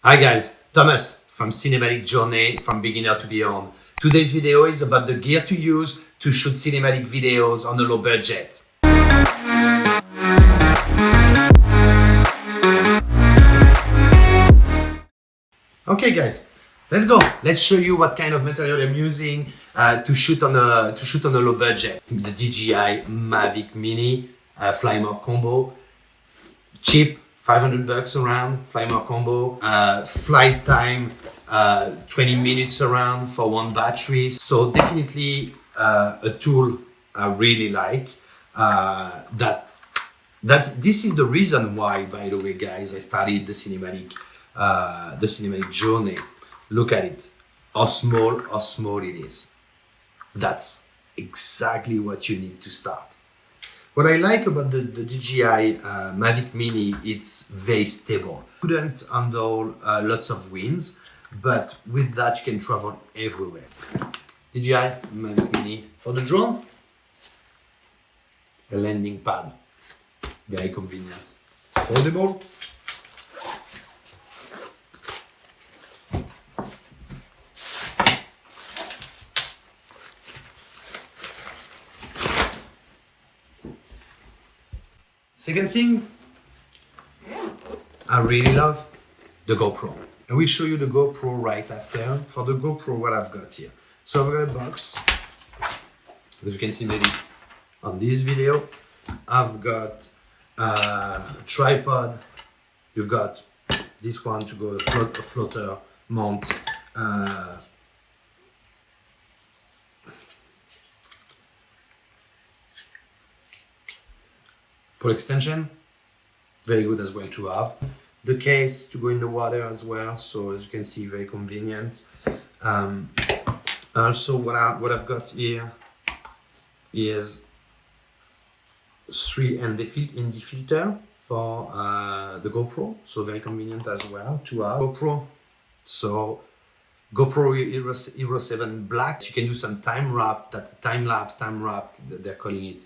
Hi guys, Thomas from Cinematic Journey from Beginner to Beyond. Today's video is about the gear to use to shoot cinematic videos on a low budget. Okay guys, let's go. Let's show you what kind of material I'm using to shoot on a low budget. The DJI Mavic Mini Flymore combo, cheap. $500 around, Flymore combo, flight time 20 minutes around for one battery. So definitely a tool I really like. This is the reason why, by the way, guys, I started the cinematic journey. Look at it, how small it is. That's exactly what you need to start. What I like about the DJI Mavic Mini, it's very stable. Couldn't handle lots of winds, but with that you can travel everywhere. DJI Mavic Mini for the drone, a landing pad, very convenient, foldable. Second thing, I really love the GoPro. I will show you the GoPro right after. For the GoPro, what I've got here. So I've got a box, as you can see maybe on this video. I've got a tripod. You've got this one to go a floater mount. Pole extension, very good as well to have. The case to go in the water as well, so as you can see, very convenient. Also, what I've got here is 3 ND filter for the GoPro, so very convenient as well to have. GoPro, so GoPro Hero 7 Black. You can do some time lapse, they're calling it.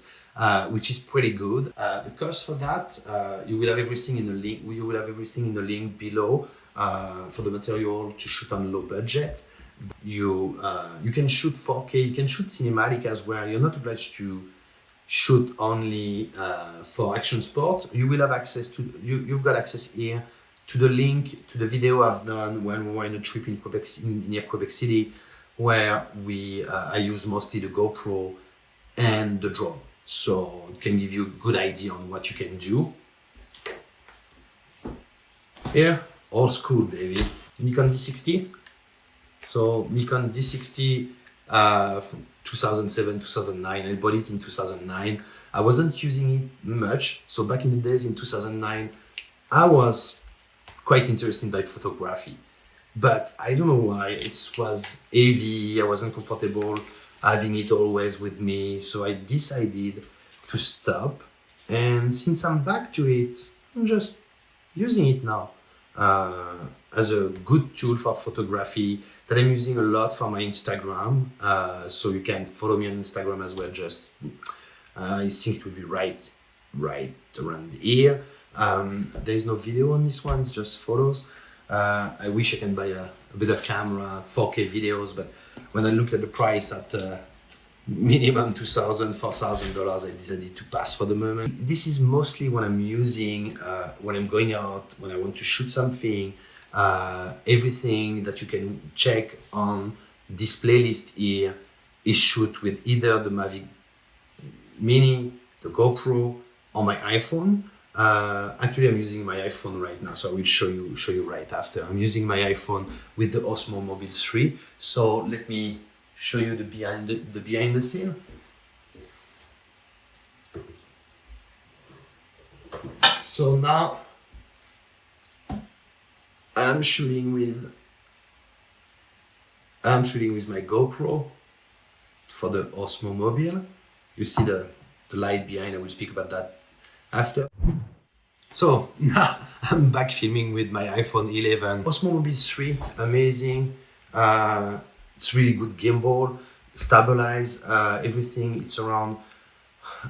Which is pretty good. The cost for that, you will have everything in the link. You will have everything in the link below for the material to shoot on low budget. You can shoot 4K. You can shoot cinematic as well. You're not obliged to shoot only for action sport. You will have access to. You've got access here to the link to the video I've done when we were in a trip in near Quebec City, where I use mostly the GoPro and the drone. So it can give you a good idea on what you can do. Here, old school baby, Nikon D60. So Nikon D60 from 2007, 2009. I bought it in 2009. I wasn't using it much. So back in the days in 2009, I was quite interested by photography. But I don't know why, it was heavy, I wasn't comfortable having it always with me, so I decided to stop. And since I'm back to it, I'm just using it now as a good tool for photography that I'm using a lot for my Instagram. So you can follow me on Instagram as well. Just I think it will be right around here. There's no video on this one, it's just photos. I wish I can buy a better camera, 4K videos, but when I looked at the price at minimum $2,000, $4,000, I decided to pass for the moment. This is mostly what I'm using when I'm going out, when I want to shoot something. Everything that you can check on this playlist here is shoot with either the Mavic Mini, the GoPro, or my iPhone. Actually, I'm using my iPhone right now, so I will show you right after. I'm using my iPhone with the Osmo Mobile 3. So let me show you the behind the scene. So now I'm shooting with my GoPro for the Osmo Mobile. You see the light behind. I will speak about that after. So now I'm back filming with my iPhone 11. Osmo Mobile 3, amazing. It's really good gimbal, stabilize everything. It's around,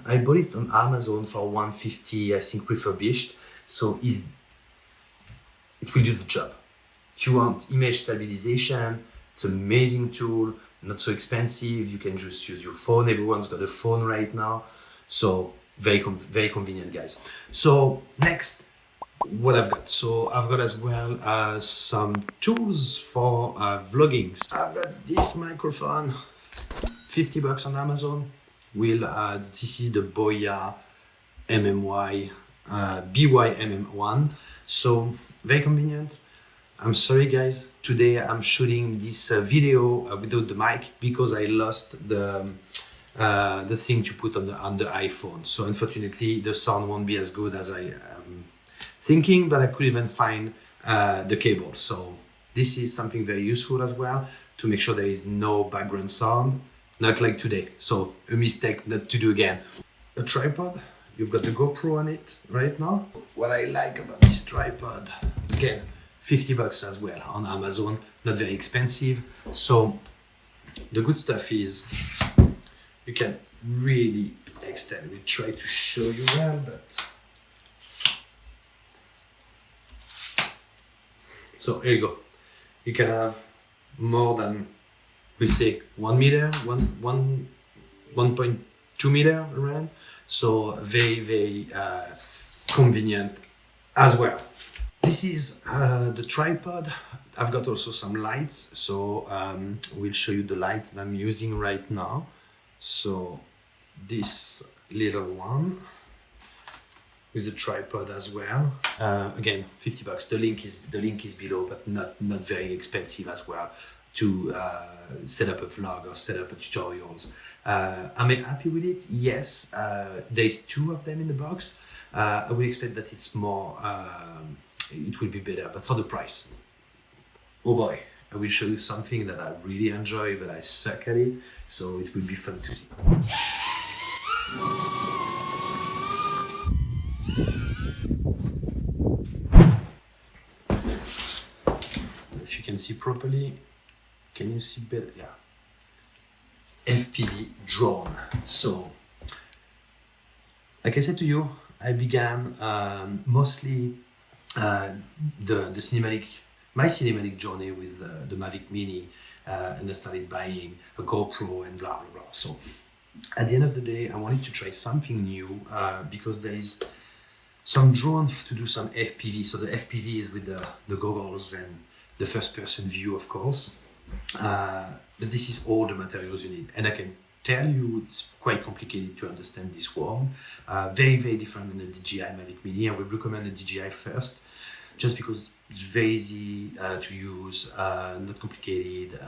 I bought it on Amazon for $150, I think, refurbished. So it will do the job. If you want image stabilization, it's an amazing tool, not so expensive. You can just use your phone. Everyone's got a phone right now. So very convenient, guys. So next, what I've got. So I've got as well some tools for vlogging. I've got this microphone, $50 on Amazon. This is the Boya MMY, BY-MM1. So very convenient. I'm sorry guys, today I'm shooting this video without the mic because I lost the thing to put on the iPhone. So unfortunately the sound won't be as good as I am thinking, but I couldn't even find the cable. So this is something very useful as well to make sure there is no background sound, not like today. So a mistake not to do again. A tripod, you've got the GoPro on it right now. What I like about this tripod, again, $50 as well on Amazon, not very expensive. So the good stuff is you can really extend. We try to show you well, but so here you go. You can have more than, we say, 1 meter, 1.2 meter around. So very convenient as well. This is the tripod. I've got also some lights, so we'll show you the lights that I'm using right now. So this little one with the tripod as well. Again, $50. The link is below, but not very expensive as well to set up a vlog or set up a tutorials. Am I happy with it? Yes. There's 2 of them in the box. I would expect that it's more. It will be better, but for the price, oh boy, I will show you something that I really enjoy, but I suck at it, so it will be fun to see. If you can see properly, can you see better? Yeah. FPV drone. So, like I said to you, I began mostly my cinematic journey with the Mavic Mini, and I started buying a GoPro and blah blah blah. So at the end of the day, I wanted to try something new because there is some drone to do some FPV. So the FPV is with the goggles and the first person view, of course. But this is all the materials you need, and I can tell you it's quite complicated to understand this world. Very different than the DJI Mavic Mini. I would recommend the DJI first, just because it's very easy to use, not complicated.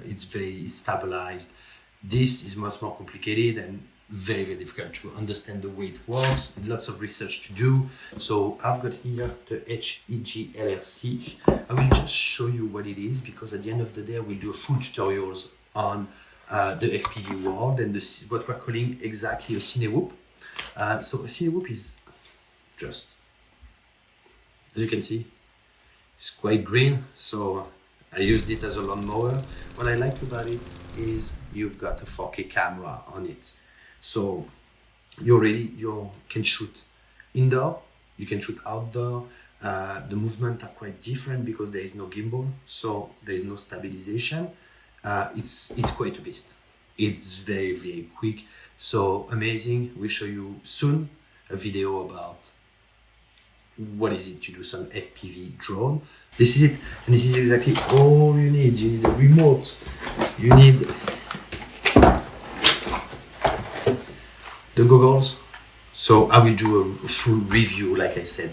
It's very stabilized. This is much more complicated and very difficult to understand the way it works. Lots of research to do. So I've got here the HEG LRC. I will just show you what it is, because at the end of the day, I will do a full tutorials on the FPV world and what we're calling exactly a Cinewhoop. So a Cinewhoop is just, as you can see, it's quite green. So I used it as a lawnmower. What I like about it is you've got a 4K camera on it. So you can shoot indoor, you can shoot outdoor. The movement are quite different because there is no gimbal, so there is no stabilization. It's quite a beast. It's very quick, so amazing. We'll show you soon a video about what is it to do some FPV drone. This is it, and this is exactly all you need. You need a remote, you need the goggles. So I will do a full review, like I said,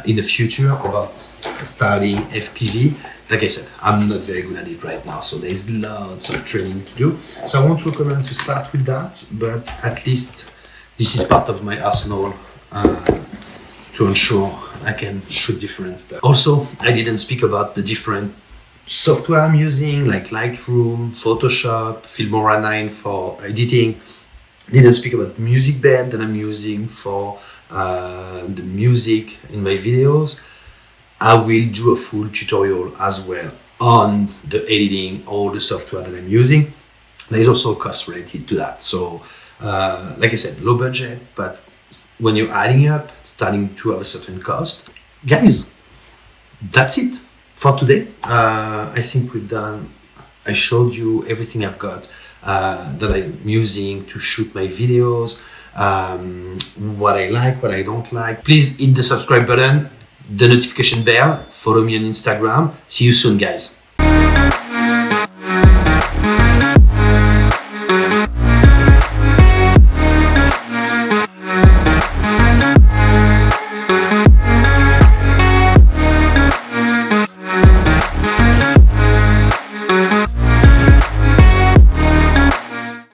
in the future about starting FPV. Like I said, I'm not very good at it right now, so there's lots of training to do. So I won't recommend to start with that, but at least this is part of my arsenal to ensure I can shoot different stuff. Also, I didn't speak about the different software I'm using, like Lightroom, Photoshop, Filmora 9 for editing. Didn't speak about music bed that I'm using for the music in my videos. I will do a full tutorial as well on the editing, all the software that I'm using. There's also a cost related to that. So, like I said, low budget, but when you're adding up, it's starting to have a certain cost. Guys, that's it. for today, I think I showed you everything I've got that I'm using to shoot my videos, what I like, what I don't like. Please hit the subscribe button, the notification bell, follow me on Instagram. See you soon, guys.